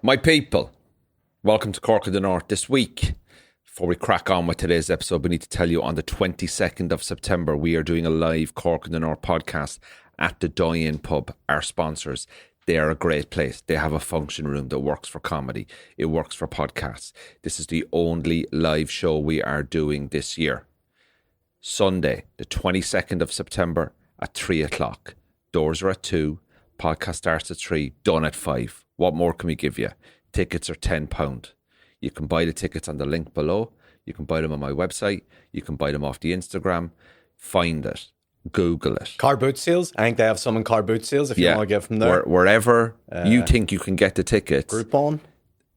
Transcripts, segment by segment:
My people, welcome to Cork of the North this week. Before we crack on with today's episode, we need to tell you on the 22nd of September, we are doing a live Cork of the North podcast at the Doyen Pub, our sponsors. They are a great place. They have a function room that works for comedy. It works for podcasts. This is the only live show we are doing this year. Sunday, the 22nd of September at 3 o'clock. Doors are at 2. Podcast starts at 3. Done at 5. What more can we give you? Tickets are £10. You can buy the tickets on the link below. You can buy them on my website. You can buy them off the Instagram. Find it. Google it. Car boot sales. I think they have some in car boot sales if you want to get from there. Wherever you think you can get the tickets. Groupon?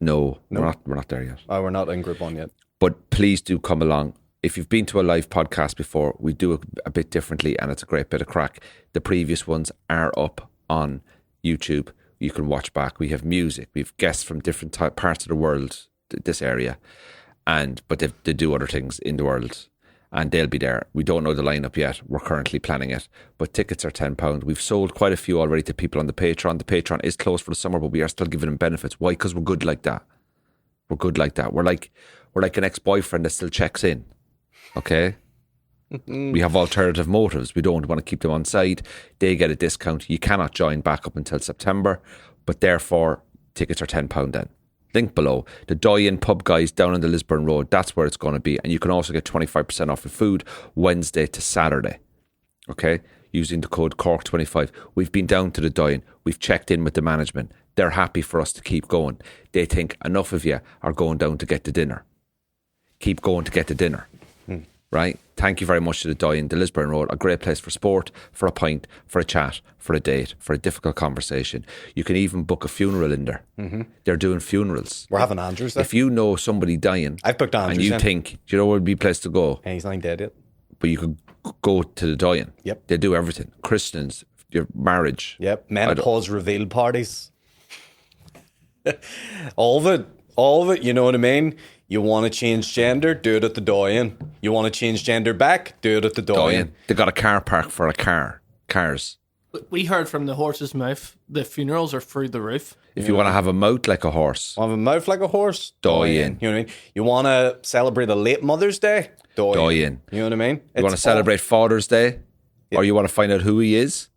No. We're not there yet. Oh, we're not in Groupon yet. But please do come along. If you've been to a live podcast before, we do it a bit differently and it's a great bit of crack. The previous ones are up on YouTube. You can watch back. We have music. We have guests from different parts of the world, this area, but they do other things in the world, and they'll be there. We don't know the lineup yet. We're currently planning it, but tickets are £10. We've sold quite a few already to people on the Patreon. The Patreon is closed for the summer, but we are still giving them benefits. Why? Because we're good like that. We're good like that. We're like an ex-boyfriend that still checks in. Okay. We have alternative motives. We don't want to keep them on side. They get a discount. You cannot join back up until September, but therefore tickets are £10 then. Link below. The Doyen Pub guys down on the Lisburn Road, that's where it's going to be. And you can also get 25% off your food Wednesday to Saturday. Okay? Using the code CORK25. We've been down to the Doyen. We've checked in with the management. They're happy for us to keep going. They think enough of you are going down to get the dinner. Keep going to get the dinner. Right? Thank you very much to the Doyen, the Lisburn Road, a great place for sport, for a pint, for a chat, for a date, for a difficult conversation. You can even book a funeral in there. Mm-hmm. They're doing funerals. We're having Andrews there. If you know somebody dying, I've booked Andrews and you in. think, do you know where would be a place to go? And he's not dead yet. But you could go to the Doyen. Yep. They do everything. Christenings, your marriage. Yep. Menopause reveal parties. All of it, you know what I mean? You want to change gender, do it at the Doyen. You want to change gender back, do it at the Doyen. They got a car park for cars. We heard from the horse's mouth, the funerals are through the roof. If you want to have a mouth like a horse. Want to have a mouth like a horse? Doyen. You know what I mean? You want to celebrate a late Mother's Day? Doyen. You know what I mean? You want to celebrate Father's Day? Yeah. Or you want to find out who he is?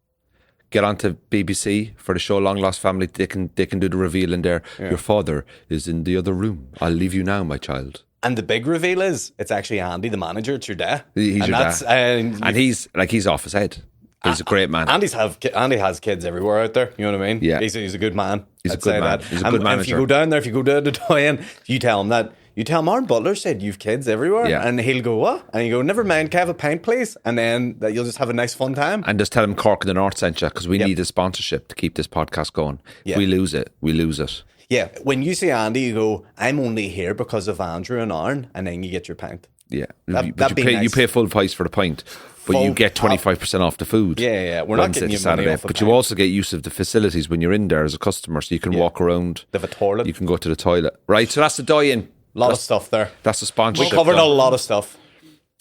Get onto BBC for the show Long Lost Family. They can do the reveal in there. Yeah. Your father is in the other room. I'll leave you now, my child. And the big reveal is it's actually Andy, the manager. It's your dad. He's your dad. And he's off his head. He's a great man. Andy has kids everywhere out there. You know what I mean? Yeah. He's a good man. He's a good man. He's a good manager. If you go down there, if you go down to Doyen, you tell him that. You tell him, Aaron Butler said you've kids everywhere. Yeah. And he'll go, what? And you go, never mind, can I have a pint, please? And then you'll just have a nice fun time. And just tell him Cork in the North sent you, because we need a sponsorship to keep this podcast going. If we lose it, we lose it. Yeah. When you say Andy, you go, I'm only here because of Andrew and Aaron, and then you get your pint. Yeah. You pay full price for the pint, but you get 25% off the food. Yeah. We're not getting you money off But you also get use of the facilities when you're in there as a customer, so you can walk around. They have a toilet. You can go to the toilet. Right, so that's the Doyen. A lot of stuff there. That's the sponsorship. We covered a lot of stuff.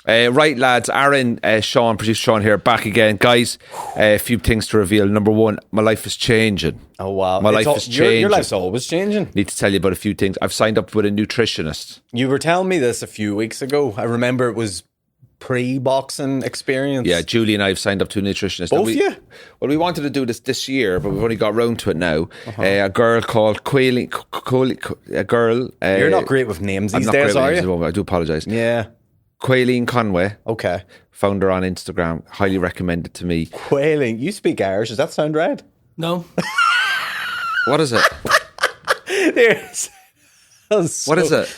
Right, lads. Aaron, Sean, producer Sean here, back again. Guys, a few things to reveal. Number one, my life is changing. Oh, wow. My life is changing. Your life's always changing. Need to tell you about a few things. I've signed up with a nutritionist. You were telling me this a few weeks ago. I remember it was pre-boxing experience. Yeah, Julie and I have signed up to a nutritionist. Both of you? Well, we wanted to do this year, but we've only got round to it now. A girl called Quailing. You're not great with names these days, are you? I do apologise. Yeah. Quailing Conway. Okay. Found her on Instagram. Highly recommended to me. Quailing. You speak Irish. Does that sound right? No. What is it? What is it?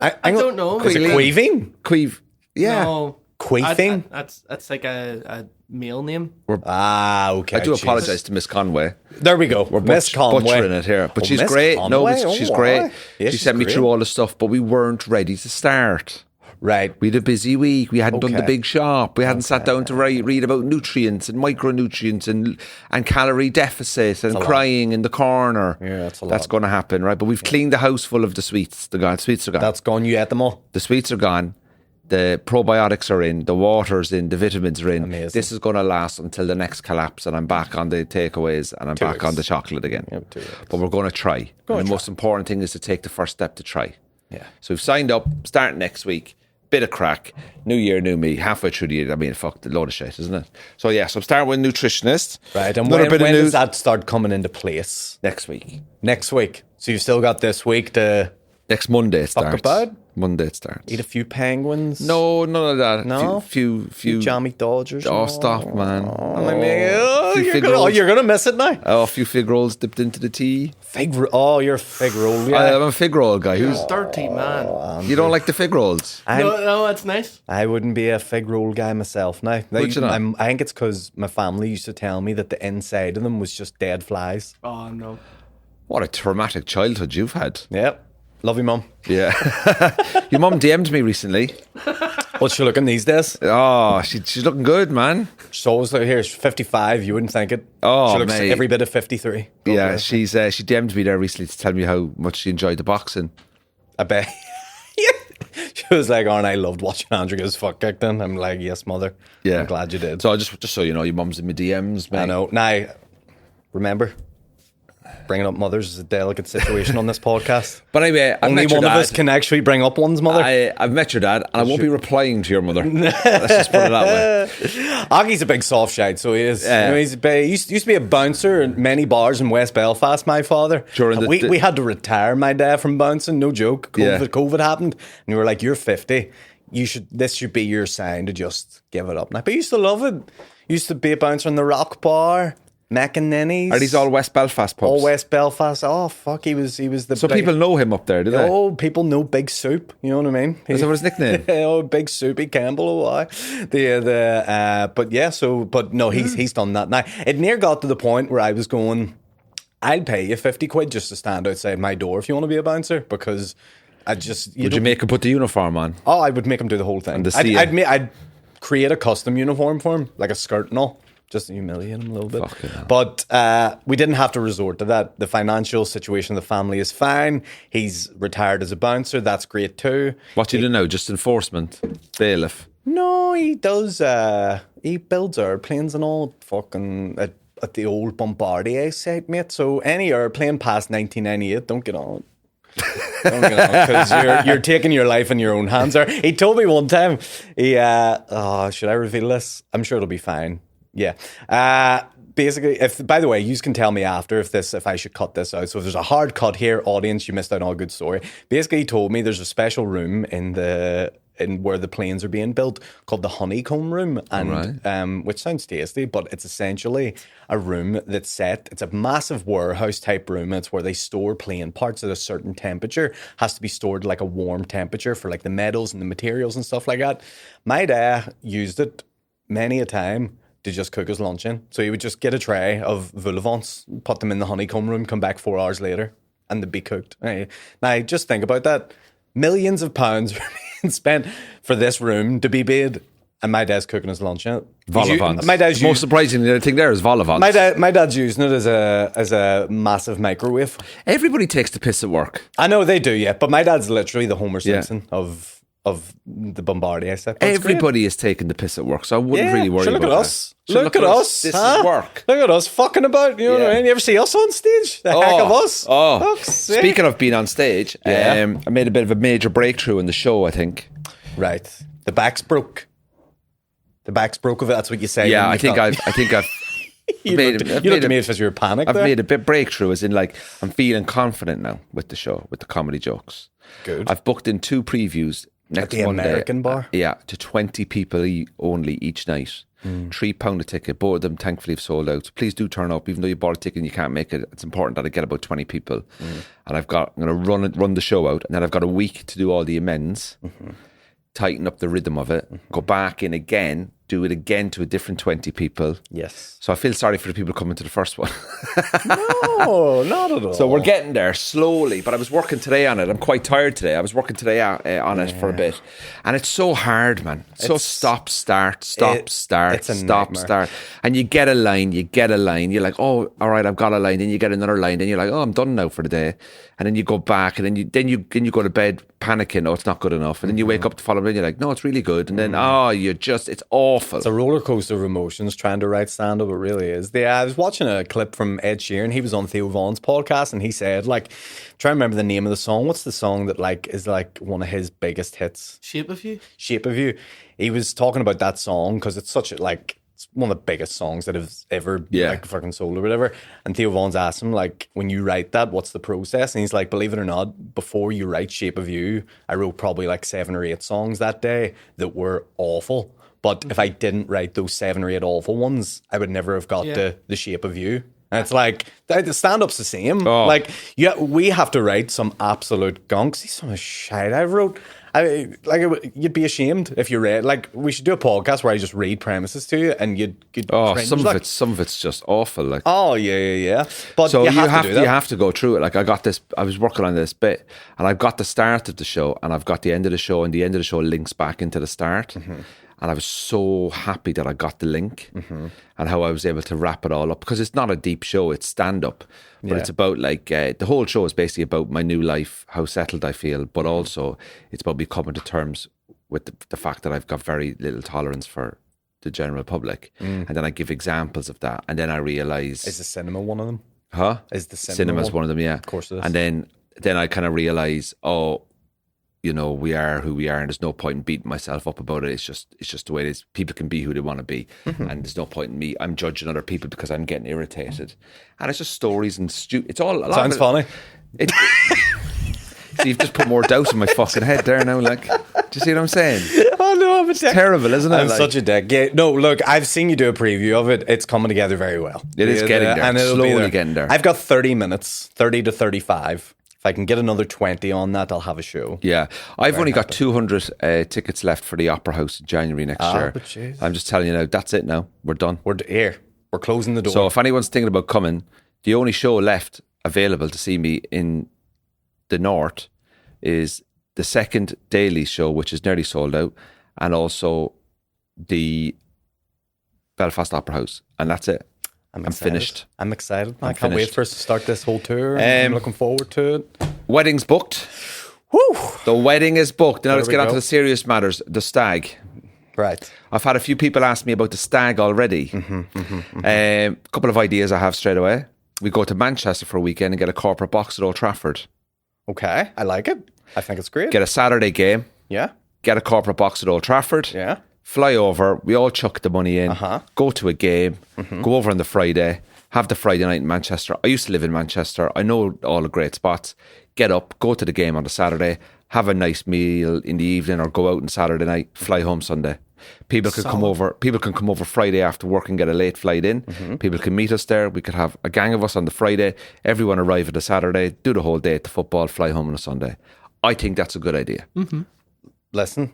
I don't know. Is it queeving? Queeve. Yeah. No. Queefing? That's like a male name. Okay. I do apologise to Miss Conway. There we go. We're Miss Conway. butchering it here. But she's Miss great. Conway? No, she's great. Yeah, she sent me through all the stuff, but we weren't ready to start. Right. We had a busy week. We hadn't done the big shop. We hadn't sat down to read about nutrients and micronutrients and calorie deficit and crying in the corner. Yeah, that's a lot. That's going to happen, right? But we've cleaned the house full of the sweets. The sweets are gone. That's gone. You ate them all. The sweets are gone. The probiotics are in, the water's in, the vitamins are in. Amazing. This is going to last until the next collapse, and I'm back on the takeaways, and I'm back on the chocolate again. Yep, 2 weeks. But we're going to try. And the most important thing is to take the first step to try. Yeah. So we've signed up, starting next week. Bit of crack. New year, new me. Halfway through the year, I mean, fuck, a load of shit, isn't it? So yeah, so I'm starting with a nutritionist. Right, and Another when bit of news does that start coming into place? next week. Next week. So you've still got this week to Next Monday it starts. about? Monday it starts. eat a few penguins. No, none of that. No? Few Jammy Dodgers. Oh, stop, man. Few fig you're rolls. gonna miss it now. Oh, a few fig rolls dipped into the tea. You're a fig roll. I'm a fig roll guy. Who's Dirty man. you don't like the fig rolls? No, that's nice. I wouldn't be a fig roll guy myself now. Would you not? I think it's because my family used to tell me that the inside of them was just dead flies. Oh no. What a traumatic childhood you've had. Yep. Love you, Mum. Yeah. Your mum DM'd me recently. What's she looking these days? Oh, she's looking good, man. She's always like, here, she's 55. You wouldn't think it. Oh, she looks mate. every bit of 53. Yeah, she DM'd me there recently to tell me how much she enjoyed the boxing. I bet. She was like, "Oh, and I loved watching Andrew get his fuck kicked in." I'm like, "Yes, mother. Yeah. I'm glad you did." So just so you know, your mum's in my DMs, man. I know. Now, remember, bringing up mothers is a delicate situation on this podcast. But anyway, I've Only met your one of dad. us can actually bring up one's mother. I've met your dad, and I won't be replying to your mother. Let's just put it that way. Aggie's a big soft shite, so he is. Yeah. You know, he used to be a bouncer in many bars in West Belfast, my father. During the- we had to retire my dad from bouncing, no joke. Yeah. COVID happened, and we were like, "You're 50. This should be your sign to just give it up now." But he used to love it. He used to be a bouncer in the Rock Bar, Mac and Nenny's. Are these all West Belfast pubs? all West Belfast? Oh fuck, he was the. So big- people know him up there, do they? Oh, people know Big Soup. You know what I mean? Is that what his nickname? Oh, Big Soupy Campbell. Oh, why? But yeah. But no, he's done that now. It near got to the point where I was going, I'll pay you 50 quid just to stand outside my door if you want to be a bouncer, because I just Would you make him put the uniform on? Oh, I would make him do the whole thing. And the I'd create a custom uniform for him, like a skirt and all, just to humiliate him a little bit. Fucking hell. But we didn't have to resort to that. The financial situation of the family is fine. He's retired as a bouncer. That's great too. What do you do now? Just enforcement? Bailiff? No, he does. He builds airplanes and all. Fucking at the old Bombardier site, mate. So any airplane past 1998, don't get on. Because you're taking your life in your own hands. There, he told me one time. Should I reveal this? I'm sure it'll be fine. Yeah. Basically, by the way, you can tell me after if I should cut this out. So if there's a hard cut here, audience, you missed out on a good story. Basically, he told me there's a special room in where the planes are being built called the honeycomb room, and which sounds tasty, but it's essentially a room that's set. It's a massive warehouse type room. It's where they store plane parts at a certain temperature. Has to be stored like a warm temperature for like the metals and the materials and stuff like that. My dad used it many a time to just cook his lunch in. So he would just get a tray of vol au vents, put them in the honeycomb room, come back 4 hours later, and they'd be cooked. Now, just think about that. Millions of pounds are being spent for this room to be made, and my dad's cooking his lunch in it. Vol au vents. My dad's Most surprisingly, the thing there is vol au vents. my dad's using it as a massive microwave. Everybody takes the piss at work. I know they do, yeah, but my dad's literally the Homer Simpson of the Bombardier set. Everybody is taking the piss at work, so I wouldn't really worry look about at that. us. So Look at us. This huh? is work. Look at us fucking about. You know what I mean? You ever see us on stage? The heck of us. Oh, Fuck's sake. speaking of being on stage, I made a bit of a major breakthrough in the show, I think. Right. The back's broke. The back's broke of it. That's what you say. Yeah, I think I've You made looked a- at me because you were panicked. I've made a bit breakthrough, as in like I'm feeling confident now with the show, with the comedy jokes. Good. I've booked in 2 previews next the Monday. American bar? Yeah, to 20 people only each night. £3 a ticket. Both of them thankfully have sold out. Please do turn up, even though you bought a ticket and you can't make it. It's important that I get about 20 people. And I'm going to run the show out, and then I've got a week to do all the amends, tighten up the rhythm of it, go back in again do it again to a different 20 people. Yes. So I feel sorry for the people coming to the first one. No, not at all. So we're getting there slowly, but I was working today on it. I'm quite tired today. I was working today on it for a bit. And it's so hard, man. So stop, start, stop, start, it's a stop, nightmare. start. And you get a line. You're like, oh, all right, I've got a line. Then you get another line. Then you're like, oh, I'm done now for the day. And then you go back, and then you go to bed panicking, oh, it's not good enough. And then you wake up the following day and you're like, no, it's really good. And then, it's awful. It's a roller coaster of emotions trying to write stand-up. It really is. I was watching a clip from Ed Sheeran. He was on Theo Vaughan's podcast, and he said, like, try to remember the name of the song. What's the song that like is like one of his biggest hits? Shape of You. Shape of You. He was talking about that song because it's such a like it's one of the biggest songs that have ever like fucking sold or whatever. And Theo Vaughan's asked him, like, when you write that, what's the process? And he's like, believe it or not, before you write Shape of You, I wrote probably like 7 or 8 songs that day that were awful. But if I didn't write those 7 or 8 awful ones, I would never have got the Shape of You. And it's like, the stand-up's the same. Oh. Like, we have to write some absolute gunks. See some shit I wrote. You'd be ashamed if you read. Like, we should do a podcast where I just read premises to you, and you'd cringe, some like. of it's just awful. Like, Oh yeah. But so you have to do that. you have to go through it. Like, I was working on this bit, and I've got the start of the show, and I've got the end of the show, and the end of the show links back into the start. Mm-hmm. And I was so happy that I got the link and how I was able to wrap it all up, because it's not a deep show, it's stand-up. But it's about like, the whole show is basically about my new life, how settled I feel, but also it's about me coming to terms with the fact that I've got very little tolerance for the general public. And then I give examples of that. And then I realise... Is the cinema one of them? Huh? Is the Cinema's one of them, yeah. Of course it is. And then I kind of realise, we are who we are, and there's no point in beating myself up about it. It's just the way it is. People can be who they want to be, and there's no point in me. I'm judging other people because I'm getting irritated, and it's just stories and It's all a lot Sounds funny. So you've just put more doubt in my fucking head there now. Like, do you see what I'm saying? Oh no, I'm a dick. Terrible, isn't it? I'm such a dick. Yeah, no, look, I've seen you do a preview of it. It's coming together very well. It is getting there, and it'll be slowly there. getting there. I've got 30 minutes, 30 to 35. If I can get another 20 on that, I'll have a show. Yeah, I've only got 200 tickets left for the Opera House in January next year. But jeez. I'm just telling you now, that's it now. We're done. We're here. We're closing the door. So if anyone's thinking about coming, the only show left available to see me in the North is the second daily show, which is nearly sold out, and also the Belfast Opera House. And that's it. I'm finished. I'm excited. I I'm can't wait finished. for us to start this whole tour. I'm looking forward to it. Wedding's booked. Woo! The wedding is booked. Now let's we get on go. to the serious matters. The Stag. Right. I've had a few people ask me about the Stag already. A couple of ideas I have straight away. We go to Manchester for a weekend and get a corporate box at Old Trafford. Okay. I like it. I think it's great. Get a Saturday game. Yeah. Get a corporate box at Old Trafford. Yeah. Fly over. We all chuck the money in. Uh-huh. Go to a game. Go over on the Friday. Have the Friday night in Manchester. I used to live in Manchester. I know all the great spots. Get up. Go to the game on the Saturday. Have a nice meal in the evening, or go out on Saturday night. Fly home Sunday. People can come over. People can come over Friday after work and get a late flight in. People can meet us there. We could have a gang of us on the Friday. Everyone arrive at the Saturday. Do the whole day at the football. Fly home on a Sunday. I think that's a good idea. Listen,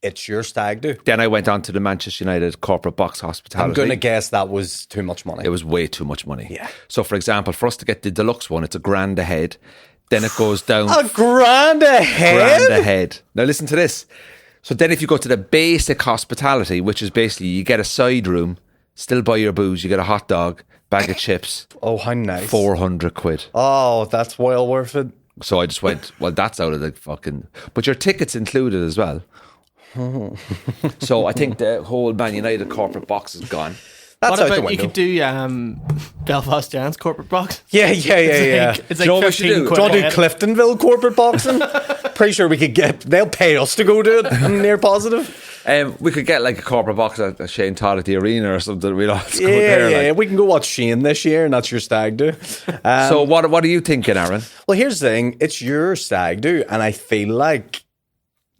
it's your stag do. Then I went on to the Manchester United corporate box hospitality. I'm going to guess that was too much money. It was way too much money. Yeah. So, for example, for us to get the deluxe one, it's $1,000 a head. Then it goes down $1,000 a head? $1,000 a head. Now, listen to this. So then if you go to the basic hospitality, which is basically you get a side room, still buy your booze, you get a hot dog, bag of chips. Oh, how nice. 400 quid. Oh, that's well worth it. So I just went, well, that's out of the fucking... But your ticket's included as well. So I think the whole Man United corporate box is gone. That's What out the about you window. could do Belfast Giants corporate box? Yeah. It's you know like what we should 15 do? quid Do you want a to do head. Cliftonville corporate boxing? Pretty sure we could get... They'll pay us to go do it. I'm near positive. We could get like a corporate box at Shane Todd at the arena or something. We'd all just go there. Yeah. Like. We can go watch Shane this year, and that's your stag do. So what are you thinking, Aaron? Well, here's the thing. It's your stag do, and I feel like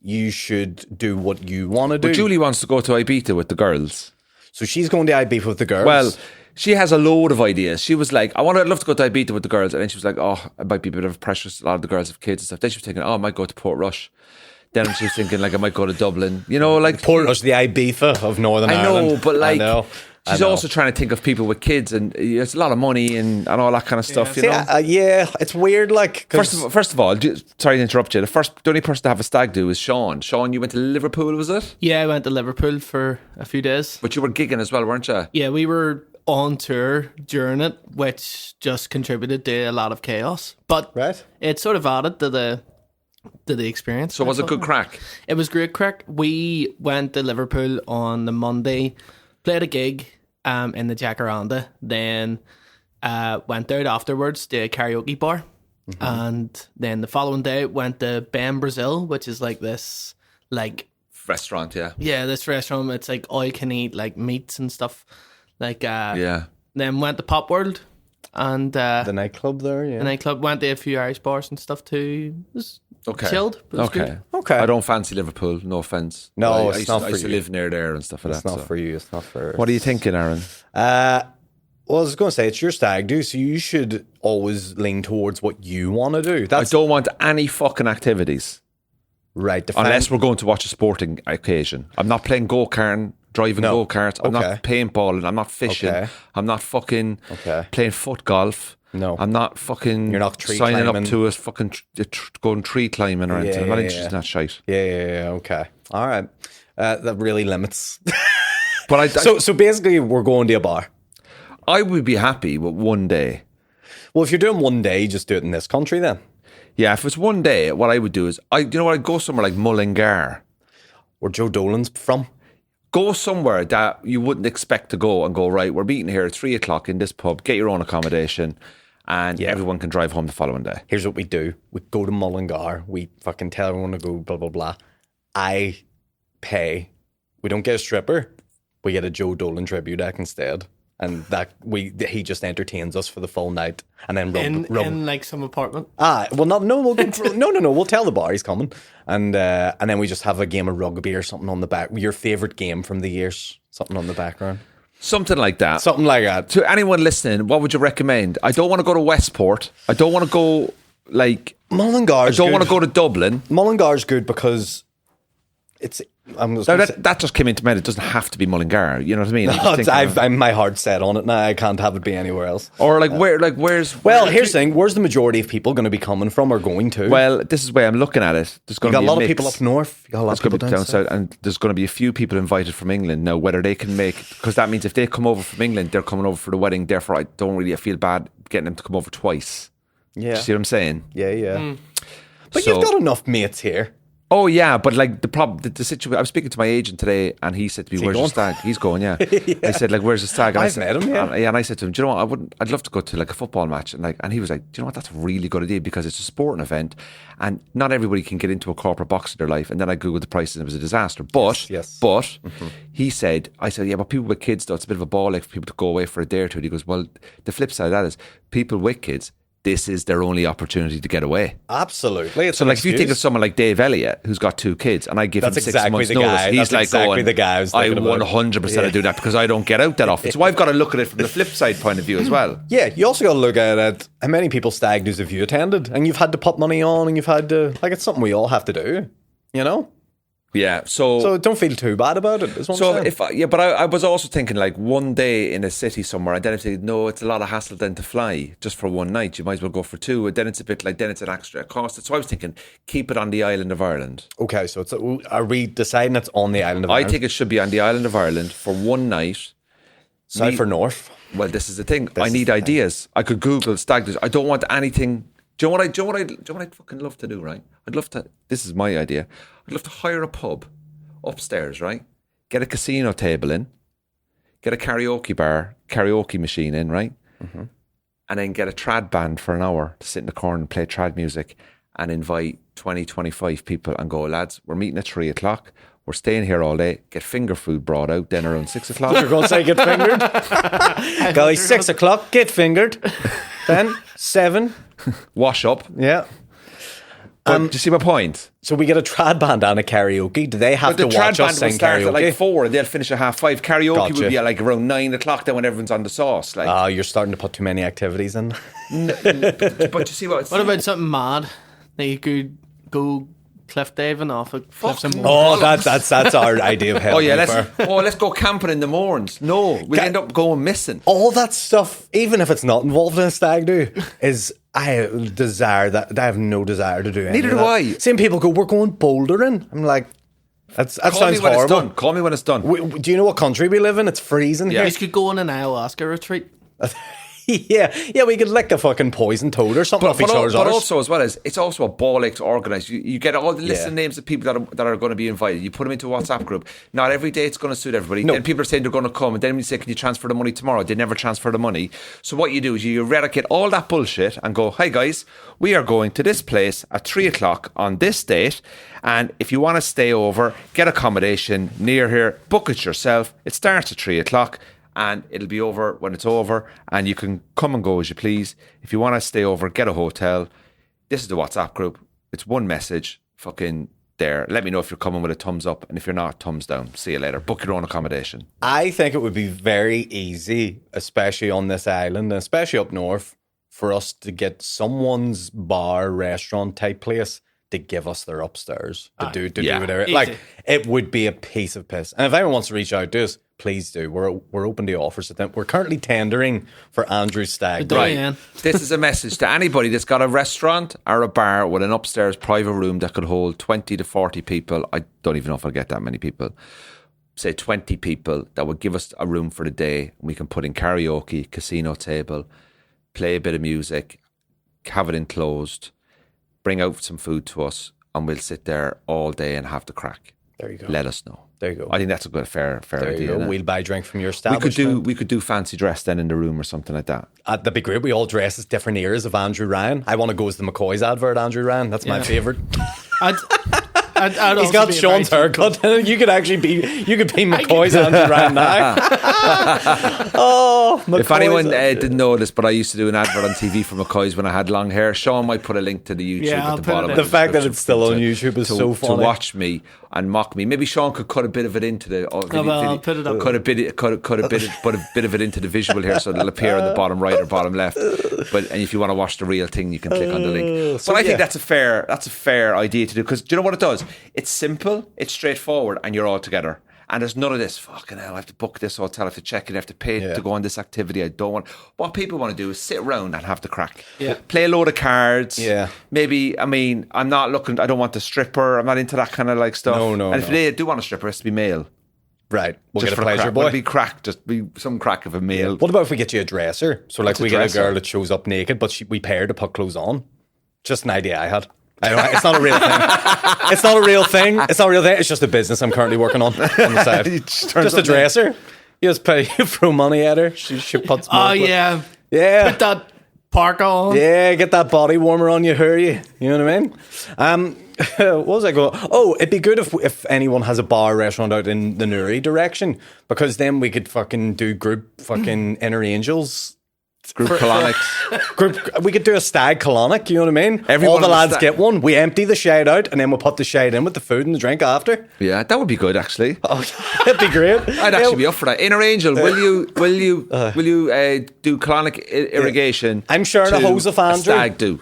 you should do what you want to do. But Julie wants to go to Ibiza with the girls. So she's going to Ibiza with the girls. Well, she has a load of ideas. She was like, I'd love to go to Ibiza with the girls. And then she was like, oh, it might be a bit of pressure. A lot of the girls have kids and stuff. Then she was thinking, oh, I might go to Portrush. Then she was thinking, like, I might go to Dublin. You know, like... Portrush, the Ibiza of Northern Ireland. I know, but like... I know. She's also trying to think of people with kids, and it's a lot of money and all that kind of stuff, you know? Yeah, it's weird, like... First of all, sorry to interrupt you, the only person to have a stag do is Sean. Sean, you went to Liverpool, was it? Yeah, I went to Liverpool for a few days. But you were gigging as well, weren't you? Yeah, we were on tour during it, which just contributed to a lot of chaos. But it sort of added to the experience. So was it good crack? It was great crack. We went to Liverpool on the Monday, played a gig in the Jacaranda, then went out afterwards to a karaoke bar, and then the following day went to Ben Brazil, which is like this restaurant, this restaurant. It's like all you can eat, like meats and stuff, like Then went to Pop World and the nightclub there. The nightclub, went to a few Irish bars and stuff too. It was chilled, but it was good. Okay. I don't fancy Liverpool, no offence. No, I used to live near there and stuff like that. It's not for you, it's not for... What are you thinking, Aaron? Well, I was going to say, it's your stag do, so you should always lean towards what you want to do. I don't want any fucking activities. Right. Unless we're going to watch a sporting occasion. I'm not playing go-kart, driving go-karts. I'm not paintballing. I'm not fishing. I'm not fucking playing foot golf. No. I'm not fucking... You're not tree signing climbing. up to a fucking going tree climbing or anything. I'm not interested in that shite. Yeah, okay. All right. That really limits. But So basically, we're going to a bar. I would be happy with one day. Well, if you're doing one day, just do it in this country then. Yeah, if it's one day, what I would do is, I'd go somewhere like Mullingar. Where Joe Dolan's from. Go somewhere that you wouldn't expect to go and go, right, we're meeting here at 3 o'clock in this pub, get your own accommodation, and everyone can drive home the following day. Here's what we do. We go to Mullingar. We fucking tell everyone to go, blah, blah, blah. I pay. We don't get a stripper. We get a Joe Dolan tribute act instead. And he just entertains us for the full night, and then in like some apartment. We'll go no. We'll tell the bar he's coming, and then we just have a game of rugby or something on the back. Your favorite game from the years, something on the background, something like that. To anyone listening, what would you recommend? I don't want to go to Westport. I don't want to go like Mullingar. I don't want to go to Dublin. Mullingar's good because it's. That just came into my head. It doesn't have to be Mullingar. You know what I mean? I'm my heart set on it now. I can't have it be anywhere else. Or where's? Well, here's the thing. Where's the majority of people going to be coming from or going to? Well, this is where I'm looking at it. There's going to be a lot of people up north. You got a lot of people down south, and there's going to be a few people invited from England. Now, whether they can make, because that means if they come over from England, they're coming over for the wedding. Therefore, I don't really feel bad getting them to come over twice. Yeah, do you see what I'm saying? Yeah. But you've got enough mates here. Oh yeah, but like the situation. I was speaking to my agent today, and he said to me, "Where's your stag?" He's going, yeah. I said, like, "Where's the stag?" And I've met him, yeah. And I said to him, "Do you know what? I'd love to go to like a football match." And he was like, "Do you know what? That's a really good idea because it's a sporting event, and not everybody can get into a corporate box in their life." And then I googled the prices, and it was a disaster. But he said, "I said, yeah, but people with kids, though, it's a bit of a ball ache for people to go away for a day or two." And he goes, "Well, the flip side of that is people with kids." This is their only opportunity to get away. Absolutely. So, like, if you think of someone like Dave Elliott, who's got 2 kids, and I give him 6 months' notice, he's like, the guy I 100% do that because I don't get out that often. So I've got to look at it from the flip side point of view as well. Yeah, you also got to look at it. How many people stag do's have you attended? And you've had to put money on, and you've had to, like, it's something we all have to do, you know? Yeah, so don't feel too bad about it. But I was also thinking like one day in a city somewhere, and then if no, it's a lot of hassle then to fly just for one night. You might as well go for 2, and then it's a bit like it's an extra cost. So I was thinking, keep it on the island of Ireland. Okay, so are we deciding it's on the island of Ireland? I think it should be on the island of Ireland for one night. South or north? Well, this is the thing. I need ideas. I could Google stag do's. I don't want anything. Do you know what I'd fucking love to do, right? I'd love to. This is my idea. I'd love to hire a pub upstairs, right? Get a casino table in, get a karaoke machine in, right? Mm-hmm. And then get a trad band for an hour to sit in the corner and play trad music and invite 20, 25 people and go, lads, we're meeting at 3 o'clock. We're staying here all day. Get finger food brought out. Then around 6 o'clock. You're going to say get fingered? Guys, 6 o'clock, get fingered. Then 7. Wash up. Yeah. Do you see my point? So we get a trad band and a karaoke. Do they have to watch us sing karaoke? At like 4 and they'll finish at 5:30. Karaoke would be at like around 9 o'clock then when everyone's on the sauce. Like, you're starting to put too many activities in. But you see what? What about something mad? That you could go cliff diving off of cliffs and Oh, that's our idea of hell. Oh yeah, let's go camping in the morns. No, we'll end up going missing. All that stuff, even if it's not involved in a stag do, is I desire that. I have no desire to do any Neither of do that. I. Same people go, we're going bouldering. I'm like, that sounds horrible. Call me when it's done. Do you know what country we live in? It's freezing You here. could go on an ayahuasca retreat. yeah, we could lick a fucking poison toad or something off each other's but arse. also as well as it's also a ball ache to organise. You get all the list of names of people that are going to be invited. You put them into a WhatsApp group. Not every day it's going to suit everybody. No. Then people are saying they're going to come, and then when you say, "Can you transfer the money tomorrow?" They never transfer the money. So what you do is you eradicate all that bullshit and go, "Hey guys, we are going to this place at 3:00 on this date, and if you want to stay over, get accommodation near here, book it yourself. It starts at 3:00. And it'll be over when it's over, and you can come and go as you please. If you want to stay over, get a hotel. This is the WhatsApp group. It's one message, fucking there. Let me know if you're coming with a thumbs up, and if you're not, thumbs down. See you later. Book your own accommodation." I think it would be very easy, especially on this island, and especially up north, for us to get someone's bar, restaurant type place to give us their upstairs to do whatever. Easy. Like, it would be a piece of piss. And if anyone wants to reach out to us, please do. We're open to offers at them. We're currently tendering for Andrew's stag. Right. This is a message to anybody that's got a restaurant or a bar with an upstairs private room that could hold 20 to 40 people. I don't even know if I'll get that many people. Say 20 people that would give us a room for the day. We can put in karaoke, casino table, play a bit of music, have it enclosed, bring out some food to us, and we'll sit there all day and have the crack. There you go. Let us know. There you go. I think that's a good, fair There you idea. go. Innit? We'll buy a drink from your We establishment. could do fancy dress then in the room or something like that. That'd be great. We all dress as different eras of Andrew Ryan. I want to go as the McCoy's advert, Andrew Ryan. That's my favourite. I'd He's got Sean's haircut. You could actually be McCoy's Andrew Ryan now. McCoy's If anyone Andrew. didn't know this, but I used to do an advert on TV for McCoy's when I had long hair. Sean might put a link to the YouTube Yeah, at I'll the put it bottom. in. of The fact that description it's still on to- YouTube is so funny. To watch me and mock me. Maybe Sean could cut a bit of it into the. I'll put it up. Put a bit of it into the visual here, so it'll appear on the bottom right or bottom left. And if you want to watch the real thing, you can click on the link. So But I yeah. think that's a fair idea to do, because do you know what it does? It's simple, it's straightforward, and you're all together. And there's none of this, fucking hell, I have to book this hotel, I have to check it, I have to pay to go on this activity. I don't want. What people want to do is sit around and have the crack. Yeah. Play a load of cards. Yeah. Maybe, I mean, I don't want the stripper. I'm not into that kind of like stuff. No, And if they do want a stripper, it has to be male. Right. We'll Just get a for pleasure crack. boy. It'll be crack, just be some crack of a male. What about if we get you a dresser? So, like, What's a we get a dresser? girl that shows up naked, but we pay her to put clothes on. Just an idea I had. I know, it's not a real thing. It's not a real thing. It's just a business I'm currently working on the side. Just a dresser. You just pay, you throw money at her. She puts more. Oh yeah, Yeah. put that parka on. Yeah, get that body warmer on you, hurry. You know what I mean? What was I going? Oh, it'd be good if anyone has a bar restaurant out in the Newry direction, because then we could fucking do group fucking Inner Angels. Group colonics. We could do a stag colonic, you know what I mean? Everyone All the on the lads stag- get one. We empty the shade out, and then we'll put the shade in with the food and the drink after. Yeah, that would be good, actually. Oh, that'd be great. I'd actually be up for that. Inner Angel, will you do colonic irrigation? I'm sharing a to hose of Andrew. Stag do.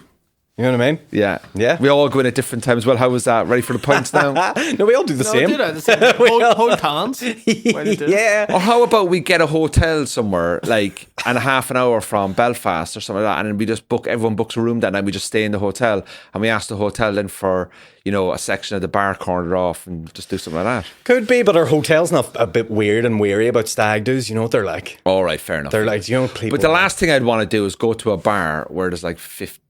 You know what I mean? Yeah. Yeah. We all go in at different times. Well, how was that? Ready for the pints now? No, we all do the No, same. do that. The same. Hold hands. while you do it. Yeah. Or how about we get a hotel somewhere, like, and half an hour from Belfast or something like that, and then we just everyone books a room that night, we just stay in the hotel, and we ask the hotel then for, a section of the bar cornered off, and just do something like that. Could be, but our hotel's not a bit weird and weary about stag do's. You know what they're like? All right, fair enough. They're like, people. But the last thing I'd want to do is go to a bar where there's like 50,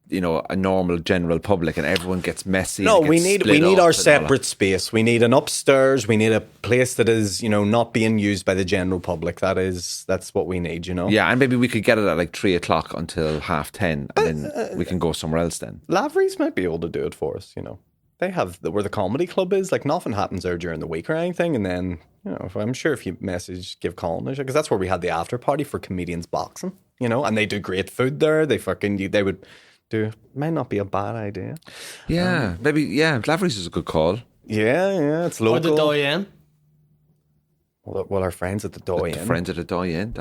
a normal general public, and everyone gets messy. No, and it we gets need split up our and all that. separate space. We need an upstairs. We need a place that is, not being used by the general public. That's what we need. Yeah, and maybe we could get it at like 3:00 until 10:30, and then we can go somewhere else then. Lavery's might be able to do it for us. They have where the comedy club is. Like, nothing happens there during the week or anything. And then, I'm sure if you give Colin, because that's where we had the after party for comedians boxing. And they do great food there. They would do. Might not be a bad idea. Yeah, maybe. Yeah, Lavery's is a good call. Yeah, it's Or the local. Doyen. Well, our friends at the Doyen. Friends at the Doyen.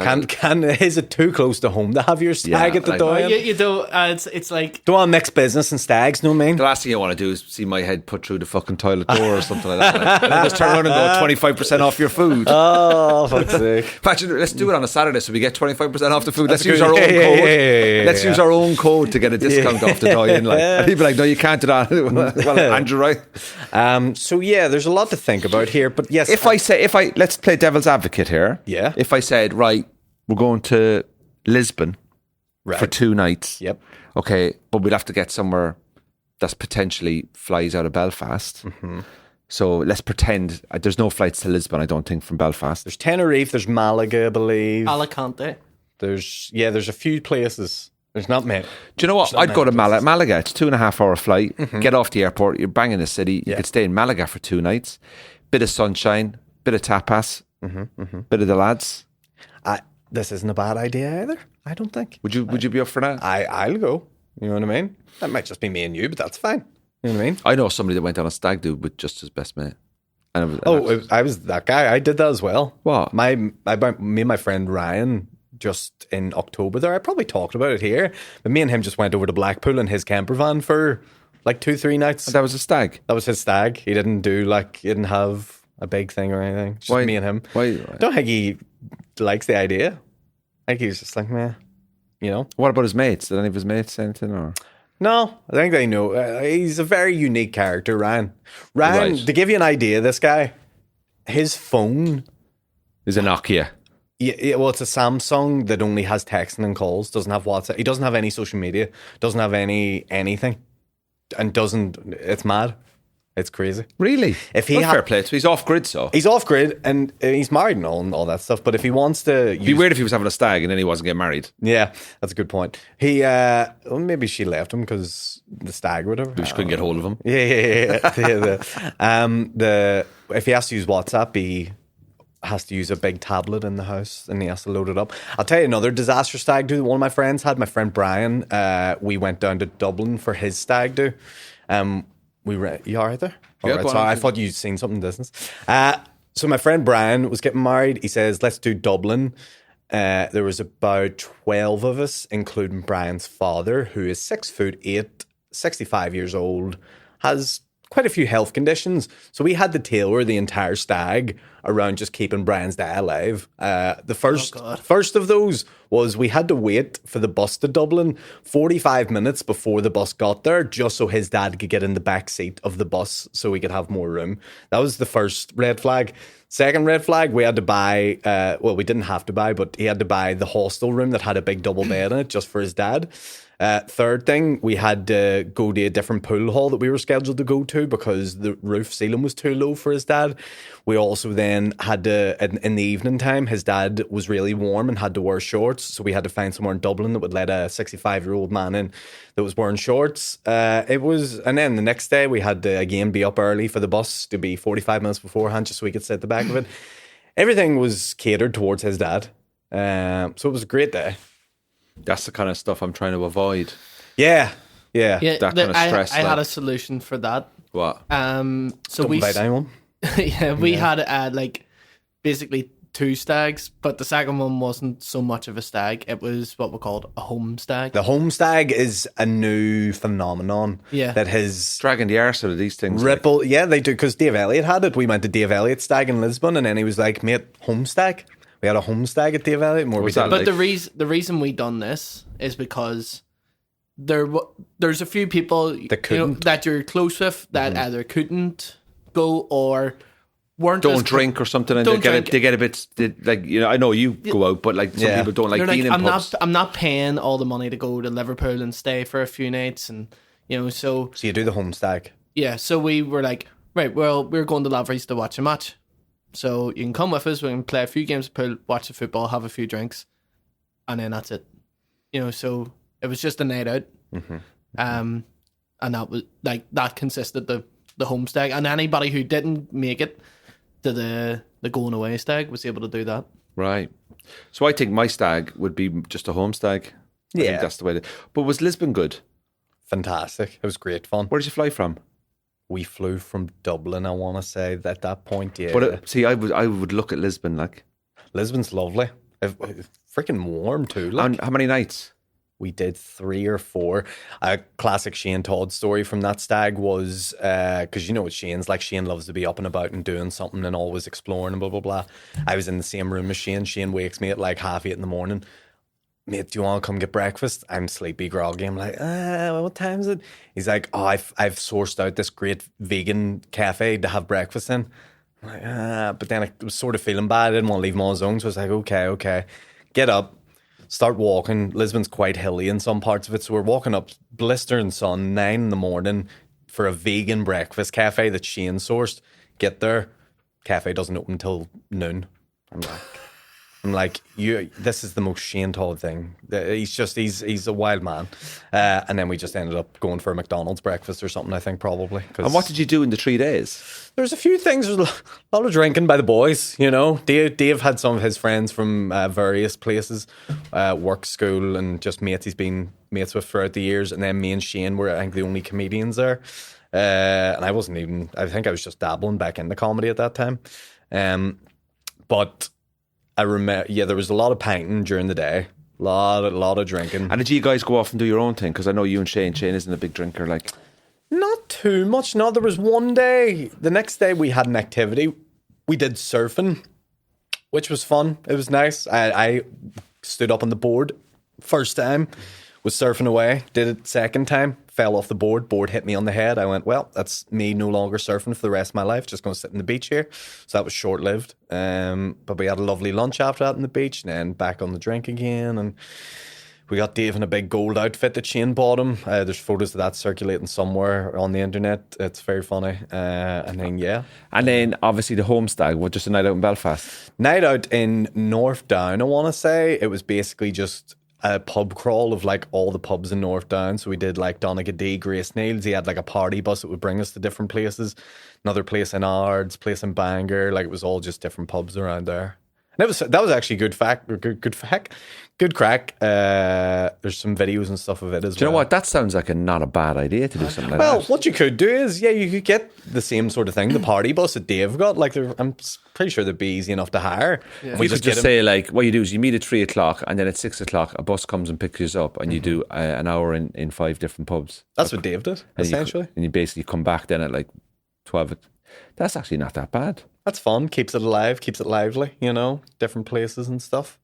Is it too close to home to have your stag at the Doyen? You don't. It's like Don't want to mix business and stags, know what I mean? The last thing I want to do is see my head put through the fucking toilet door or something like that. And then just turn around and go 25% off your food. Oh, fuck's sake. Imagine, let's do it on a Saturday so we get 25% off the food. That's Let's use good. our own Yeah, code. yeah, Let's use our own code to get a discount off the Doyen. Like. And he'd be like, no, you can't do that. Well, Andrew, right? So yeah, there's a lot to think about here, but yes. Let's play devil's advocate here. Yeah. If I said, right, we're going to Lisbon for 2 nights. Yep. Okay, but we'd have to get somewhere that's potentially flies out of Belfast. Mm-hmm. So let's pretend there's no flights to Lisbon, I don't think, from Belfast. There's Tenerife, there's Malaga, I believe. Alicante. There's a few places. There's not many. Do you know what? I'd go to Malaga. It's 2.5 hour flight. Mm-hmm. Get off the airport. You're banging the city. You could stay in Malaga for 2 nights. Bit of sunshine. Bit of tapas. Bit of the lads. This isn't a bad idea either, I don't think. Would you be up for that? I'll go. You know what I mean? That might just be me and you, but that's fine. You know what I mean? I know somebody that went on a stag do with just his best mate. And I was that guy. I did that as well. What? Me and my friend Ryan, just in October there, I probably talked about it here, but me and him just went over to Blackpool in his camper van for like 2-3 nights. that was a stag. That was his stag. He didn't have a big thing or anything. Just Why- me and him. why- I don't think he likes the idea. I think he was just like, meh, you know? What about his mates? Did any of his mates say anything? Or? No, I think they know. He's a very unique character, Ryan. Right. To give you an idea, this guy, his phone, Is a Nokia. well, it's a Samsung that only has texting and calls, doesn't have WhatsApp. He doesn't have any social media, doesn't have anything, and it's mad. It's crazy. Really? If he Well, ha- fair play. So he's off grid, so. He's off grid and he's married and all that stuff, but if he wants to It'd be weird if he was having a stag and then he wasn't getting married. yeah, that's a good point. He, well, maybe she left him because the stag or whatever. We just couldn't get hold of him. Yeah. If he has to use WhatsApp, he has to use a big tablet in the house and he has to load it up. I'll tell you another disaster stag do that one of my friends had. My friend Brian, we went down to Dublin for his stag do. You all right there? Yeah, All right, go so on. I thought you'd seen something in distance. So my friend Brian was getting married. He says, let's do Dublin. There was about 12 of us, including Brian's father, who is 6'8", 65 years old, has quite a few health conditions. So we had to tailor the entire stag around just keeping Brian's dad alive. The first of those was we had to wait for the bus to Dublin 45 minutes before the bus got there, just so his dad could get in the back seat of the bus so we could have more room. That was the first red flag. Second red flag, we had to buy, we didn't have to buy, but he had to buy the hostel room that had a big double bed in it just for his dad. Third thing, we had to go to a different pool hall that we were scheduled to go to because the roof ceiling was too low for his dad. We also then had to, in the evening time, his dad was really warm and had to wear shorts. So we had to find somewhere in Dublin that would let a 65-year-old man in that was wearing shorts. And then the next day we had to again be up early for the bus to be 45 minutes beforehand just so we could sit at the back of it. Everything was catered towards his dad. So it was a great day. That's the kind of stuff I'm trying to avoid. Yeah. Yeah, That kind of stress, I had like- a solution for that. What? So Don't we invite anyone. we had like basically 2 stags, but the second one wasn't so much of a stag. It was what we called a home stag. The home stag is a new phenomenon. Yeah. That has Dragging the arse out of these things. ripple. Yeah, they do, because Dave Elliott had it. We went to Dave Elliott stag in Lisbon, and then he was like, mate, home stag. We had a home stag at Dave Elliott. More Was that But like- the reason we done this is because there's a few people couldn't. that you're close with that either couldn't go or weren't Don't as- drink or something, and Don't they get a bit like, you know. I know you go out, but like some Yeah. people don't like They're being in I'm pubs. not paying all the money to go to Liverpool and stay for a few nights, and so So you do the home stag. yeah. So we were like, right, well, we're going to Lavery's to watch a match, so you can come with us. We can play a few games of pool, watch the football, have a few drinks, and then that's it. So it was just a night out. And that was like that consisted the home stag, and anybody who didn't make it to the going away stag was able to do that. Right. So I think my stag would be just a home stag. I think Yeah. that's the way. But was Lisbon good? Fantastic. It was great fun. Where did you fly from? We flew from Dublin, I want to say, at that point, yeah. But see, I would look at Lisbon like. Lisbon's lovely. Freaking warm too. Like. And how many nights? We did 3 or 4. A classic Shane Todd story from that stag was, because you know what Shane's like. Shane loves to be up and about and doing something and always exploring and blah, blah, blah. I was in the same room as Shane. Shane wakes me at like 8:30 in the morning. Mate, do you want to come get breakfast? I'm sleepy, groggy. I'm like, what time is it? He's like, I've sourced out this great vegan cafe to have breakfast in. I'm like, but then I was sort of feeling bad. I didn't want to leave him on his own. So I was like, okay. Get up, start walking. Lisbon's quite hilly in some parts of it. So we're walking up, blistering sun, 9 in the morning for a vegan breakfast cafe that Shane sourced. Get there, cafe doesn't open until noon. I'm like, this is the most Shane Todd thing. He's a wild man. And then we just ended up going for a McDonald's breakfast or something, I think, probably. And what did you do in the 3 days? There's a few things. There's a lot of drinking by the boys, you know. Dave had some of his friends from various places, work, school, and just mates he's been mates with throughout the years. And then me and Shane were, I think, the only comedians there. And I think I was just dabbling back into comedy at that time. But I remember, there was a lot of pinting during the day, a lot of drinking. And did you guys go off and do your own thing? Because I know you and Shane isn't a big drinker. Like, not too much. No, there was one day. The next day we had an activity. We did surfing, which was fun. It was nice. I stood up on the board first time, was surfing away. Did it second time, fell off the board. Board hit me on the head. I went, well, that's me no longer surfing for the rest of my life. Just going to sit on the beach here. So that was short-lived. But we had a lovely lunch after that on the beach, and then back on the drink again. And we got Dave in a big gold outfit that Shane bought him. There's photos of that circulating somewhere on the internet. It's very funny. And then obviously the home stag was just a night out in Belfast. Night out in North Down, I want to say. It was basically just a pub crawl of like all the pubs in North Down. So we did like Donegal, Grace Nails. He had like a party bus that would bring us to different places. Another place in Ards, place in Bangor. Like it was all just different pubs around there. And that was actually good crack. There's some videos and stuff of it as well. Do you know what? That sounds like not a bad idea to do something like that. Well, what you could do is, you could get the same sort of thing, the party bus that Dave got. Like, I'm pretty sure they'd be easy enough to hire. Yeah. We could just say, like, what you do is you meet at 3 o'clock and then at 6 o'clock a bus comes and picks you up and you do an hour in 5 different pubs. That's what Dave did, essentially. And you basically come back then at like 12. That's actually not that bad. That's fun. Keeps it alive, keeps it lively, different places and stuff.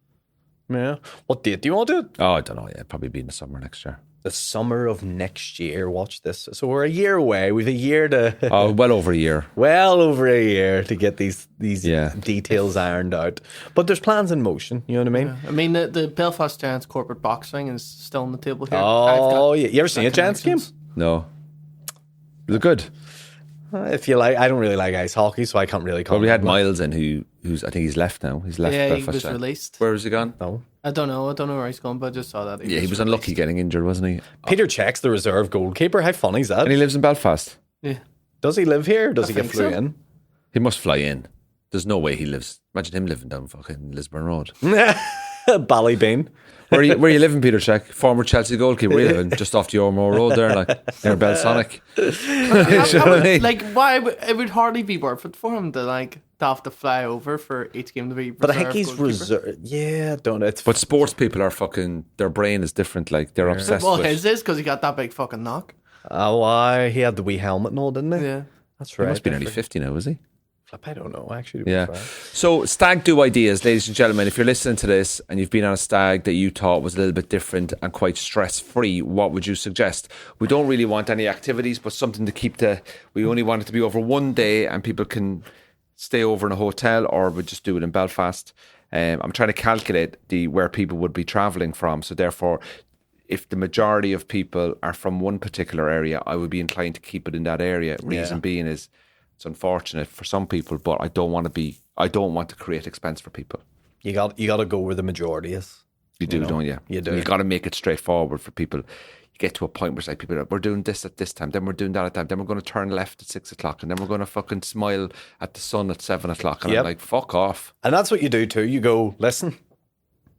Yeah. What date do you want to do it? Oh, I don't know. Yeah, probably be in the summer next year. The summer of next year. Watch this. So we're a year away. We've a year to... well over a year. Well over a year to get these details ironed out. But there's plans in motion. You know what I mean? Yeah. I mean, the Belfast Giants corporate boxing is still on the table here. Oh, yeah. You ever seen a Giants game? No. Is it good? If you like, I don't really like ice hockey, so I can't really comment. Well, we had Miles in who's I think he's left now. He's left. Yeah, Belfast he was now. released. Where was he gone? No, I don't know where he's gone, but I just saw that. He was unlucky getting injured, wasn't he? Peter Check's the reserve goalkeeper. How funny is that? And he lives in Belfast. Yeah. Does he live here? Or does he get flew in? He must fly in. There's no way he lives. Imagine him living down fucking Lisburn Road. Ballybean. Where you living, Peter Check? Former Chelsea goalkeeper. Where you living? Just off the Ormore Road there, like near Belsonic. Like, why? It would hardly be worth it for him to have to fly over for each game to be. But I think he's reserved. Yeah, don't it? But sports people are fucking. Their brain is different. Like they're obsessed. Well, with his is because he got that big fucking knock. Oh, why? He had the wee helmet and all, didn't he? Yeah, that's right. He must be nearly 50 now, is he? I don't know, actually. Yeah. So, stag do ideas, ladies and gentlemen. If you're listening to this and you've been on a stag that you thought was a little bit different and quite stress-free, what would you suggest? We don't really want any activities, but something to keep we only want it to be over one day and people can stay over in a hotel, or we just do it in Belfast. I'm trying to calculate where people would be travelling from. So, therefore, if the majority of people are from one particular area, I would be inclined to keep it in that area. Reason being is, it's unfortunate for some people, but I don't want to create expense for people. You got to go where the majority is. You do, don't you? You do. You got to make it straightforward for people. You get to a point where it's like people are, we're doing this at this time, then we're doing that at that time, then we're going to turn left at 6 o'clock, and then we're going to fucking smile at the sun at 7 o'clock. And I'm like, fuck off. And that's what you do too. You go, listen,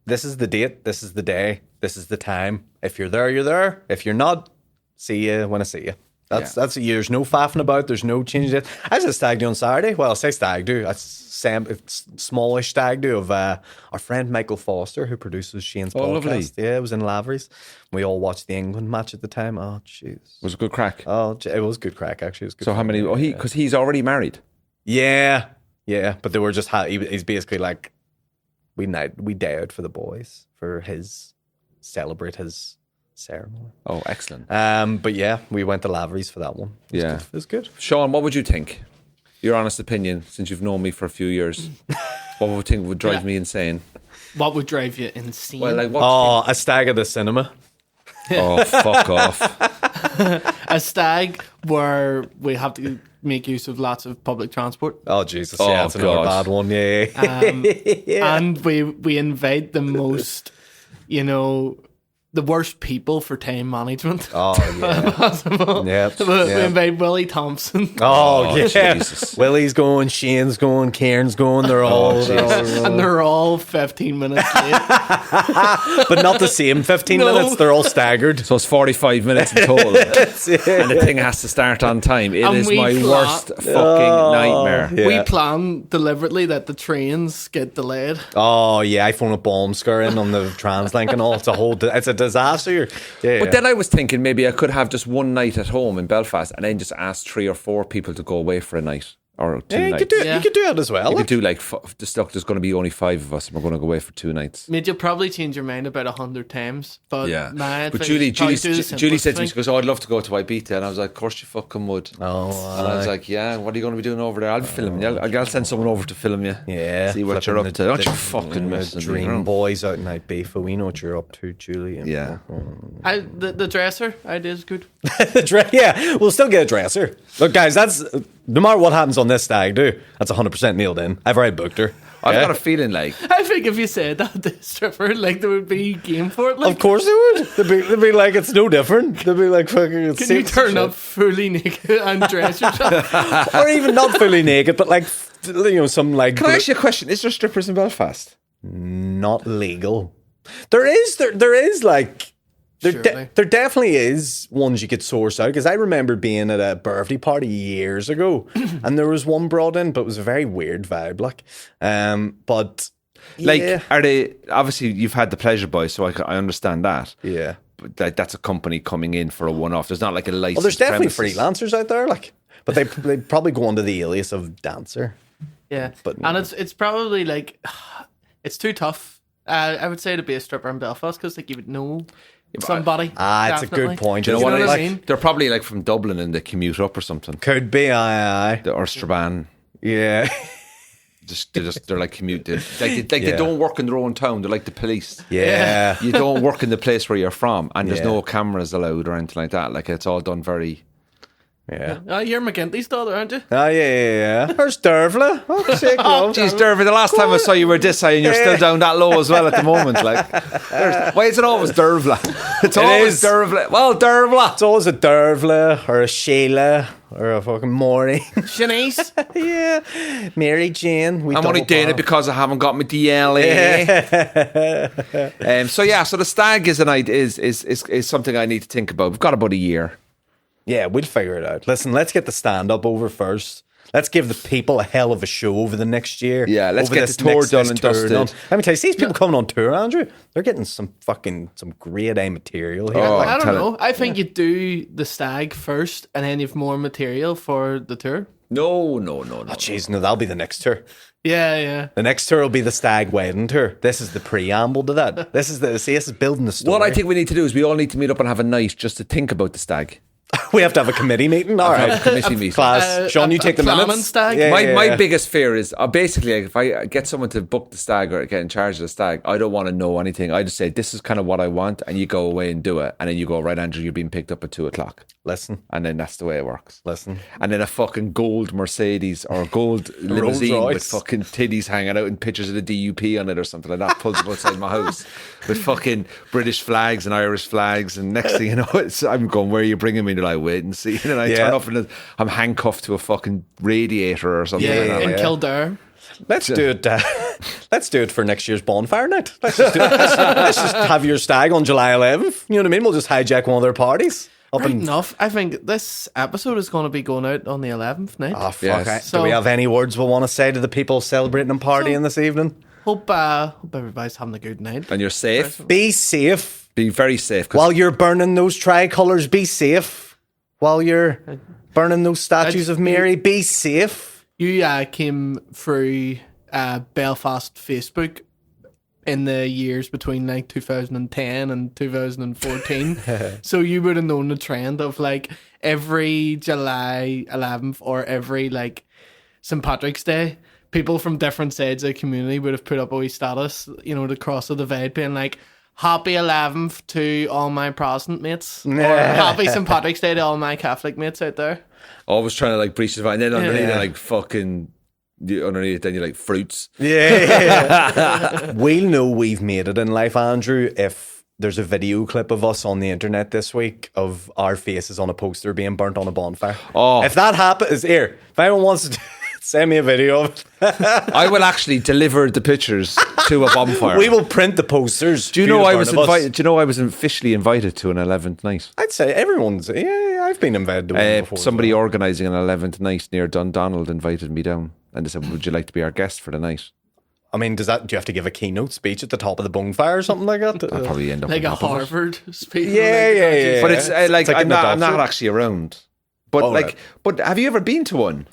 this is the date, this is the day, this is the time. If you're there, you're there. If you're not, see you when I see you. That's there's no faffing about. There's no changing it. I was at stag do on Saturday. Well, I say stag do. It's smallish stag do of our friend Michael Foster, who produces Shane's podcast. Lovely. Yeah, it was in Lavery's. We all watched the England match at the time. Oh, jeez. Was it good crack? Oh, it was good crack, actually. It was good. So how many? Because he's already married. Yeah. But they were just, he's basically like, we day out for the boys for celebrate his ceremony. Oh, excellent. But yeah, we went to Lavery's for that one. It was good. Sean, what would you think? Your honest opinion, since you've known me for a few years. What would you think would drive me insane? What would drive you insane? Well, like what? A stag at the cinema. Oh, fuck off. A stag where we have to make use of lots of public transport. Oh, Jesus. Oh, Yeah, that's another God. bad one. Yeah. And we invite the most, the worst people for time management. Oh, yeah. Possible. Yep. We invite Willie Thompson. Oh, yeah. Jesus. Willie's going, Shane's going, Kieran's going. They're all And they're all 15 minutes late. but not the same 15 No. minutes. They're all staggered. So it's 45 minutes in total. And the thing has to start on time. It And is we my plan- worst fucking nightmare. Yeah. We plan deliberately that the trains get delayed. Oh, yeah. I phone a bomb scare in on the TransLink and all. It's a disaster. Yeah. But then I was thinking maybe I could have just one night at home in Belfast and then just ask 3 or 4 people to go away for a night or 2 you nights. could do it. Yeah. You could do it as well. You could do like there's going to be only 5 of us and we're going to go away for 2 nights. Made you probably change your mind about 100 times. But my But advice Julie is probably do the said to me, simplest she thing. goes, "Oh, I'd love to go to Ibiza," and I was like, "Of course you fucking would." Oh, And I was like, "Yeah, what are you going to be doing over there? I'll be filming you. I'll send someone over to film you. yeah. see what you're Flipping up to. Don't you fucking miss me, Dream you know? boys out in Ibiza. We know what you're up to, Julie. Yeah. The dresser idea is good. Yeah, we'll still get a dresser. Look, guys, that's no matter what happens on this stag, that's 100% nailed in. I've already booked her. I've Yeah? got a feeling like I think if you said that to a stripper, like there would be game for it. Like, Of course they would. They'd be like, it's no different. They'd be like, fucking. It's can you safe turn shit. up fully naked and dress yourself? or even not fully naked, but like, some like. Can I ask you a question? Is there strippers in Belfast? Not legal. There is like. Surely. There definitely is ones you could source out, because I remember being at a birthday party years ago and there was one brought in, but it was a very weird vibe, like. But Like, yeah. are they? Obviously, you've had the Pleasure Boys, so I understand that. Yeah. But that's a company coming in for a one-off. There's not like a license. Well, there's definitely premises. freelancers out there, like, but they probably go under the alias of dancer. Yeah, But- and it's probably like it's too tough. I would say to be a stripper in Belfast because like you would know somebody. It's definitely. a good point. Do you know You what know I what I mean? mean? They're probably like from Dublin and they commute up or something. Could be, aye. Or Strabane. Yeah. They're like commuted. They Yeah. don't work in their own town. They're like the police. Yeah. You don't work in the place where you're from, and there's Yeah. no cameras allowed or anything like that. Like it's all done very. Yeah. Oh, you're McGinty's daughter, aren't you? Oh, yeah. There's Dervla. Oh, sick, love. Jeez, Dervla, the last time I saw you were this high and you're still down that low as well at the moment. Like, why is it always Dervla? It's always is. Dervla. Well, Dervla. It's always a Dervla or a Sheila or a fucking Maureen. Shanice. Yeah. Mary Jane. I'm only doing it because I haven't got my DLA. So the stag is is something I need to think about. We've got about a year. Yeah, we'll figure it out. Listen, let's get the stand-up over first. Let's give the people a hell of a show over the next year. Yeah, let's Over get this the tour next- done this and tour dusted. done. Let me tell you, these people coming on tour, Andrew, they're getting some grade A material here. Oh, Like, I don't tell know. I think you do the stag first, and then you've more material for the tour. No. jeez, no, that'll be the next tour. Yeah. The next tour will be the stag wedding tour. This is the preamble to that. This is building the story. What I think we need to do is we all need to meet up and have a night just to think about the stag. we have to have a committee meeting. All Have right, a committee meeting. class. Sean, you take the planning minutes. stag? Yeah, My biggest fear is basically like, if I get someone to book the stag or get in charge of the stag, I don't want to know anything. I just say, this is kind of what I want, and you go away and do it. And then you go, right, Andrew, you're being picked up at 2:00. Listen. And then that's the way it works. Listen. And then a fucking gold Mercedes or gold limousine with Royce. fucking titties hanging out and pictures of the DUP on it or something like that pulls up outside my house with fucking British flags and Irish flags. And next thing you know, I'm going, where are you bringing me? And they're like, wait and see. And then I turn up and I'm handcuffed to a fucking radiator or something like that. in Like, Kildare. Let's do it. Let's do it for next year's bonfire night. Let's just have your stag on July 11th. You know what I mean? We'll just hijack one of their parties. Up Right in enough. I think this episode is going to be going out on the 11th night. Oh, fuck. Yes. Do we So- have any words we want to say to the people celebrating and partying this evening? Hope everybody's having a good night. And you're safe. Be safe. Be very safe. 'Cause While you're burning those tricolours, be safe. While you're burning those statues of Mary, be safe. You came through Belfast Facebook in the years between like 2010 and 2014. So you would have known the trend of like every July 11th or every like St. Patrick's Day, people from different sides of the community would have put up a wee status, you know, to cross the divide being like, Happy 11th to all my Protestant mates. Or Happy St. Patrick's Day to all my Catholic mates out there. always trying to like breach the divide. And then underneath Yeah. it, like fucking, underneath it, then you like fruits. Yeah. We'll know we've made it in life, Andrew, if there's a video clip of us on the internet this week of our faces on a poster being burnt on a bonfire. Oh. If that happens, here, if anyone wants to send me a video of it, I will actually deliver the pictures to a bonfire. we will print the posters. Do you for know to I burn was of us. invited? Do you know I was officially invited to an 11th night? I'd say everyone's, yeah, I've been invited to one before. Somebody organising an 11th night near Dundonald invited me down, and they said, "Would you like to be our guest for the night?" I mean, do you have to give a keynote speech at the top of the bonfire or something like that? I'll probably end up Like on a top of it. Harvard speech. Yeah. But it's like, It's like I'm an not adoption. actually around. But Oh, like, right. but have you ever been to one?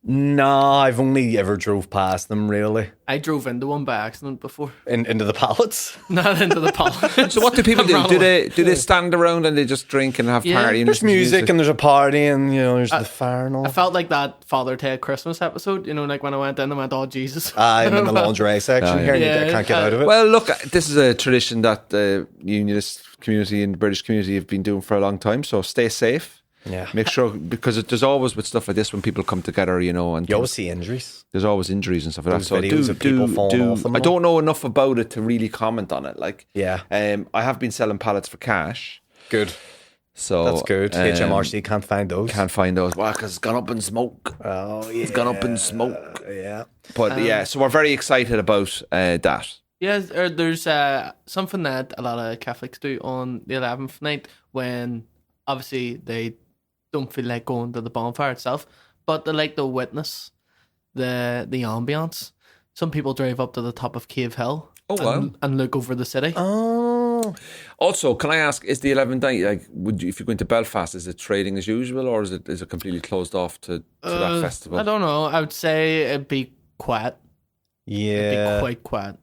Nah, I've only ever drove past them, really. I drove into one by accident before. Into the pallets. Not into the palace. So what do people do? Ran Do away. they stand around and they just drink and have Yeah. party? And There's listen to music and there's a party and, you know, there's the fire and all. I felt like that Father Ted Christmas episode, you know, like when I went in, I went, oh, Jesus. I'm in the lingerie section yeah. here and Yeah, I can't get out of it. Well, look, this is a tradition that the unionist community and the British community have been doing for a long time. So stay safe. Yeah. Make sure, because there's always with stuff like this when people come together, you know, and You always see injuries. there's always injuries and stuff like that. Those videos of people falling off them I and don't know enough about it to really comment on it. Like, Yeah. I have been selling pallets for cash, Good. so That's good. HMRC can't find those. can't find those. Well, because it's gone up in smoke. Oh, yeah. It's gone up in smoke. Yeah. But yeah, so we're very excited about that. Yeah, there's something that a lot of Catholics do on the 11th night when obviously they don't feel like going to the bonfire itself, but they like to witness the ambience. Some people drive up to the top of Cave Hill and look over the city. Oh. Also, can I ask, is the 11th night, like, would you, if you go into Belfast, is it trading as usual, or is it completely closed off to that festival? I don't know. I would say it'd be quiet. It'd Yeah. be quite quiet.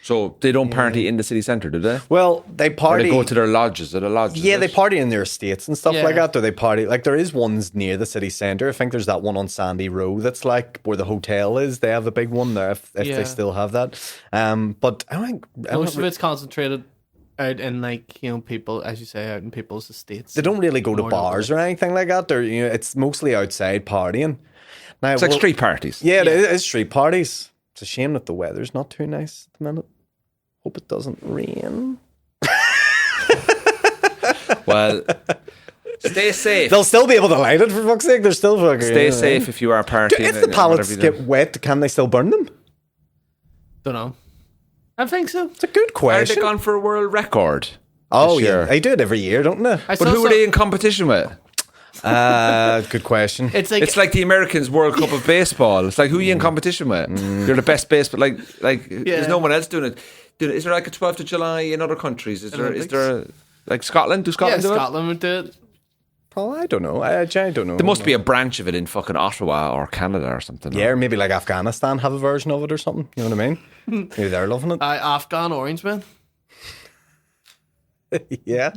So they don't party in the city centre, do they? Well, they Or party. they go to their lodges, Yeah, they party in their estates and stuff Yeah. like that. Or they party like there is ones near the city centre. I think there's that one on Sandy Row that's like where the hotel is. They have a big one there if Yeah. they still have that. But I don't think Most of it's concentrated out in, like, you know, people, as you say, out in people's estates. they don't really go to More bars or anything like that. They're, you know, it's mostly outside partying. Now, It's like street parties. Yeah, it is street parties. It's a shame that the weather's not too nice at the minute. Hope it doesn't rain. Well, stay safe. They'll still be able to light it, for fuck's sake. They're still fucking. Stay safe if you are partying. If the and pallets whatever you do. get wet, can they still burn them? Don't know. I think so. It's a good Are they question. gone for a world record? Oh this yeah, year? they do it every year, don't they? I But saw who are some- they in competition with? Good question. It's like, It's like the Americans World Cup of baseball. It's like, who are you in competition with? You're the best baseball. Like there's no one else doing it. Is there like a 12th of July in other countries? Is there like Scotland? Do Scotland do it? Scotland would do it. Oh, I don't know. I don't know. There must be a branch of it in fucking Ottawa or Canada or something. Yeah, or maybe like Afghanistan have a version of it or something. You know what I mean? Maybe they're loving it. Afghan Orange Man. Yeah.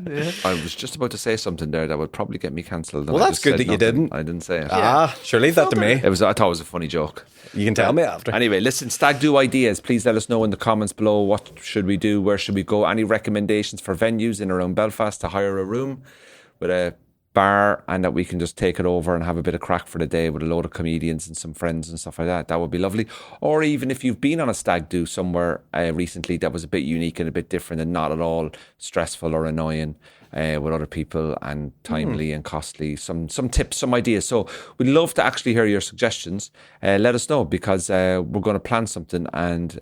I was just about to say something there that would probably get me cancelled. Well, that's good that you didn't. I didn't say it. Sure, leave that to me. I thought it was a funny joke. You can tell me after. Anyway, listen, Stag Do ideas. Please let us know in the comments below. What should we do? Where should we go? Any recommendations for venues in around Belfast to hire a room with a bar and that we can just take it over and have a bit of crack for the day with a load of comedians and some friends and stuff like that. That would be lovely. Or even if you've been on a stag do somewhere recently that was a bit unique and a bit different and not at all stressful or annoying with other people and timely and costly, some tips, some ideas. So we'd love to actually hear your suggestions. Let us know because we're going to plan something and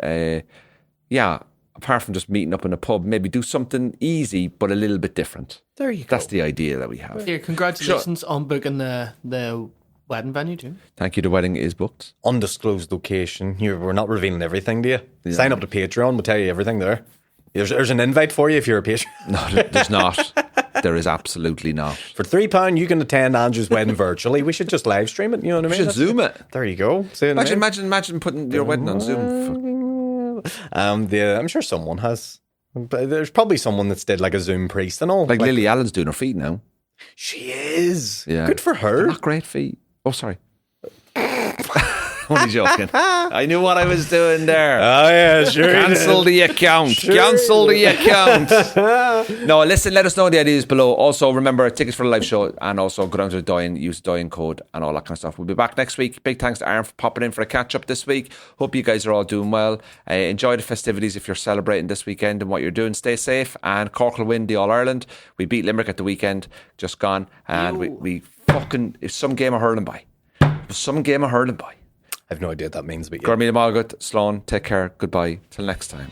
apart from just meeting up in a pub, maybe do something easy but a little bit different. There you go. That's the idea that we have. Here, congratulations on booking the wedding venue too. Thank you. The wedding is booked. Undisclosed location. We're not revealing everything to you. Yeah. Sign up to Patreon. We'll tell you everything there. There's an invite for you if you're a patron. No, there's not. There is absolutely not. For £3, you can attend Andrew's wedding virtually. We should just live stream it. You know what I mean? We should Zoom it. There you go. Imagine putting your wedding on Zoom. I'm sure someone has. There's probably someone that's did like a Zoom priest and all. Like Lily Allen's doing her feet now. She is. Yeah. Good for her. They're not great feet. Oh, sorry. Only joking. I knew what I was doing there. Oh, yeah, sure. Cancel the account. Sure. Cancel the account. No, listen, let us know the ideas below. Also, remember, tickets for the live show and also go down to the Doyen, use the Doyen code and all that kind of stuff. We'll be back next week. Big thanks to Aaron for popping in for a catch-up this week. Hope you guys are all doing well. Enjoy the festivities if you're celebrating this weekend and what you're doing. Stay safe. And Cork will win the All-Ireland. We beat Limerick at the weekend, just gone. And we fucking, it's some game of hurling by. Some game of hurling by. I have no idea what that means, but yeah. Gurmina Margaret, Sloan, take care. Goodbye. Till next time.